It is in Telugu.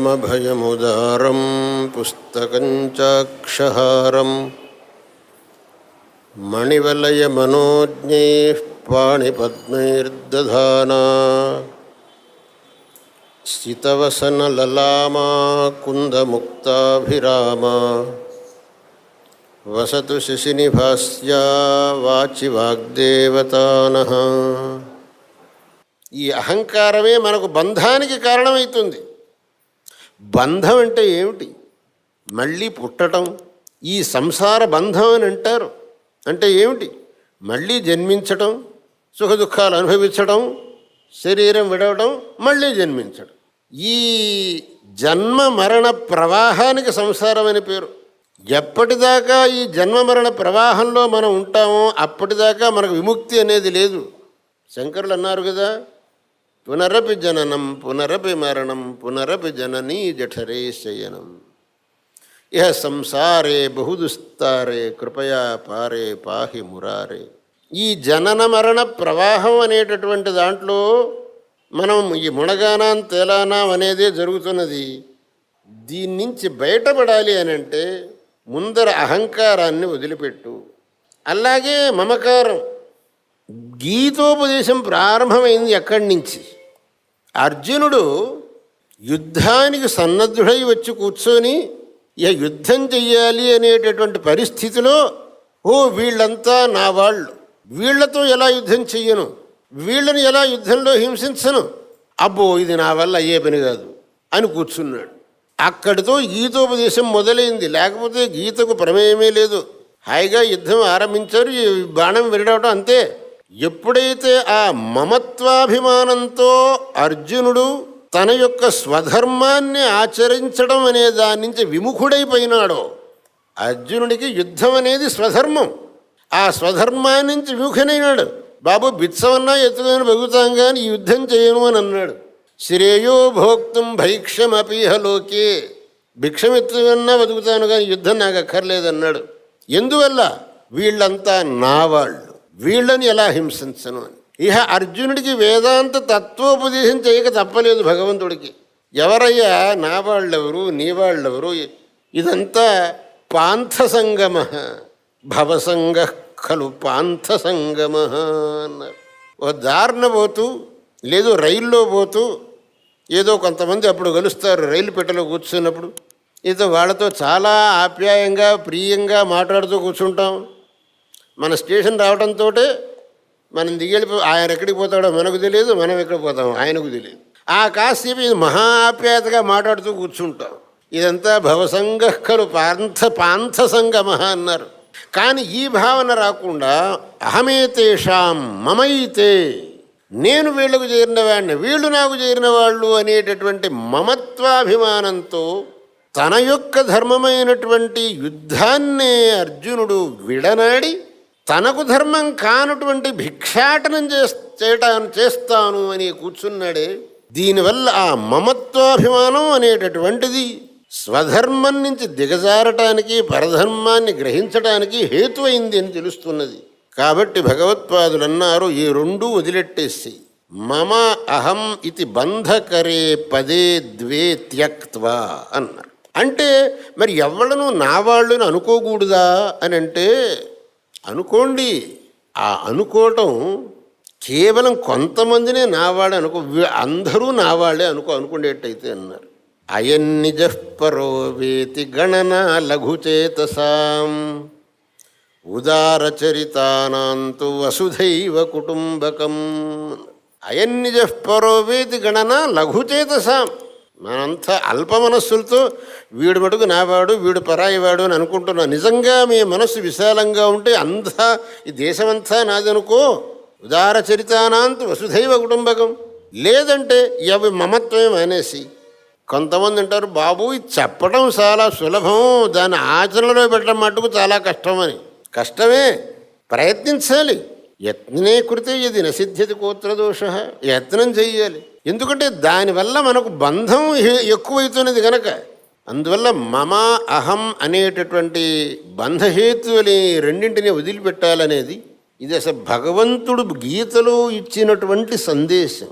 సమభయముదారం పుస్తకంచాక్షహారం మణివలయమనోజ్ఞైః పాణిపద్మైర్దధానా స్థితవసనలలామా కుందముక్తాభిరామా వసతు శశినిభాస్యా వాచి వాగ్దేవతానః. ఈ అహంకారమే మనకు బంధానికి కారణమవుతుంది. బంధం అంటే ఏమిటి? మళ్ళీ పుట్టడం, ఈ సంసార బంధం అని అంటారు. అంటే ఏమిటి? మళ్ళీ జన్మించటం, సుఖ దుఃఖాలు అనుభవించడం, శరీరం విడవడం, మళ్ళీ జన్మించడం. ఈ జన్మ మరణ ప్రవాహానికి సంసారం అని పేరు. ఎప్పటిదాకా ఈ జన్మ మరణ ప్రవాహంలో మనం ఉంటామో అప్పటిదాకా మనకు విముక్తి అనేది లేదు. శంకరులు అన్నారు కదా, పునరపి జననం పునరపి మరణం పునరపి జననీ జఠరే శయనం ఇహ సంసారే బహుదుస్తారే కృపయా పారే పాహి మురారే. ఈ జనన మరణ ప్రవాహం అనేటటువంటి దాంట్లో మనం ఈ మునగానాం తేలానాం అనేదే జరుగుతున్నది. దీని నుంచి బయటపడాలి అని అంటే ముందర అహంకారాన్ని వదిలిపెట్టు. అలాగే మమకారం. గీతోపదేశం ప్రారంభమైంది ఎక్కడి నుంచి? అర్జునుడు యుద్ధానికి సన్నద్ధుడై వచ్చి కూర్చొని ఇక యుద్ధం చెయ్యాలి అనేటటువంటి పరిస్థితిలో, ఓ వీళ్ళంతా నా వాళ్ళు, వీళ్లతో ఎలా యుద్ధం చెయ్యను, వీళ్ళని ఎలా యుద్ధంలో హింసించను, అబ్బో ఇది నా వల్ల అయ్యే పని కాదు అని కూర్చున్నాడు. అక్కడితో గీతోపదేశం మొదలైంది. లేకపోతే గీతకు ప్రమేయమే లేదు. హాయిగా యుద్ధం ఆరంభించారు, ఈ బాణం విరడవటం అంతే. ఎప్పుడైతే ఆ మమత్వాభిమానంతో అర్జునుడు తన యొక్క స్వధర్మాన్ని ఆచరించడం అనే దాని నుంచి విముఖుడైపోయినాడో, అర్జునుడికి యుద్ధం అనేది స్వధర్మం, ఆ స్వధర్మాన్ని నుంచి విముఖుడైనాడు. బాబు బిత్సమన్నా ఎత్తుకొని బగుతాం కానీ యుద్ధం చేయను అని అన్నాడు. శ్రేయో భోక్తుం భైక్షమపీహ లోకే, భిక్షమెత్తుకన్నా బతుకుతాను కానీ యుద్ధం నాకు అక్కర్లేదన్నాడు. ఎందువల్ల? వీళ్ళంతా నా వాళ్ళు, వీళ్ళని ఎలా హింసించను అని. ఇహ అర్జునుడికి వేదాంత తత్వోపదేశం చేయక తప్పలేదు భగవంతుడికి. ఎవరయ్యా నా వాళ్ళెవరు, నీ వాళ్ళెవరు? ఇదంతా పాంథసంగమ భవసంగ ఖలు పాంథసంగమ అన్నారు. ఓ దారిన పోతూ లేదు రైల్లో పోతూ ఏదో కొంతమంది అప్పుడు కలుస్తారు రైలు పెట్టెలో కూర్చున్నప్పుడు. ఏదో వాళ్ళతో చాలా ఆప్యాయంగా ప్రియంగా మాట్లాడుతూ కూర్చుంటాం. మన స్టేషన్ రావడంతో మనం ఆయన ఎక్కడికి పోతాడో మనకు తెలియదు, మనం ఎక్కడికి పోతామో ఆయనకు తెలియదు. ఆ కాసేపు ఇది మహా ఆప్యాయతగా మాట్లాడుతూ కూర్చుంటాం. ఇదంతా భవసంగ ఖలు పాంథసంగమ అన్నారు. కానీ ఈ భావన రాకుండా అహమేతేషాం మమైతే, నేను వీళ్లకు చేరిన వాడిని, వీళ్ళు నాకు చేరిన వాళ్ళు అనేటటువంటి మమత్వాభిమానంతో తన యొక్క ధర్మమైనటువంటి యుద్ధాన్నే అర్జునుడు విడనాడి తనకు ధర్మం కానటువంటి భిక్షాటనం చేస్తాను అని కూర్చున్నాడే. దీనివల్ల ఆ మమత్వాభిమానం అనేటటువంటిది స్వధర్మం నుంచి దిగజారటానికి, పరధర్మాన్ని గ్రహించటానికి హేతువైంది అని తెలుస్తున్నది. కాబట్టి భగవత్పాదులు అన్నారు, ఈ రెండూ వదిలెట్టేసి మమ అహం ఇది బంధకరే పదే ద్వే త్యక్త్వా అన్నారు. అంటే మరి ఎవళ్ళను నా వాళ్ళని అనుకోకూడదా అని అంటే, అనుకోండి. ఆ అనుకోవటం కేవలం కొంతమందినే నావాడే అందరూ నావాళ్లే అనుకునేటైతే అన్నారు. అయన్నిజ పరో వేతి గణన లఘుచేతసాం ఉదారచరితానాంతు వసుధైవ కుటుంబకం. అయన్నిజ పరో వేతి గణన లఘుచేతసాం. మనంతా అల్ప మనస్సులతో వీడు మటుకు నావాడు, వీడు పరాయివాడు అని అనుకుంటున్నా. నిజంగా మీ మనస్సు విశాలంగా ఉంటే అంతా ఈ దేశమంతా నాదనుకో. ఉదారచరితానాంతు వసుధైవ కుటుంబకం. లేదంటే అవి మమత్వమే అనేసి కొంతమంది అంటారు, బాబు ఇది చెప్పడం చాలా సులభం, దాన్ని ఆచరణలో పెట్టడం మటుకు చాలా కష్టమని. కష్టమే, ప్రయత్నించాలి. యత్నే కృతే ఇది నసిద్ధ్యతి కోత్ర దోష. యత్నం చెయ్యాలి. ఎందుకంటే దానివల్ల మనకు బంధం ఎక్కువైతున్నది కనుక. అందువల్ల మమ అహం అనేటటువంటి బంధహేతువుని రెండింటినీ వదిలిపెట్టాలనేది ఇది అసలు భగవంతుడు గీతలో ఇచ్చినటువంటి సందేశం.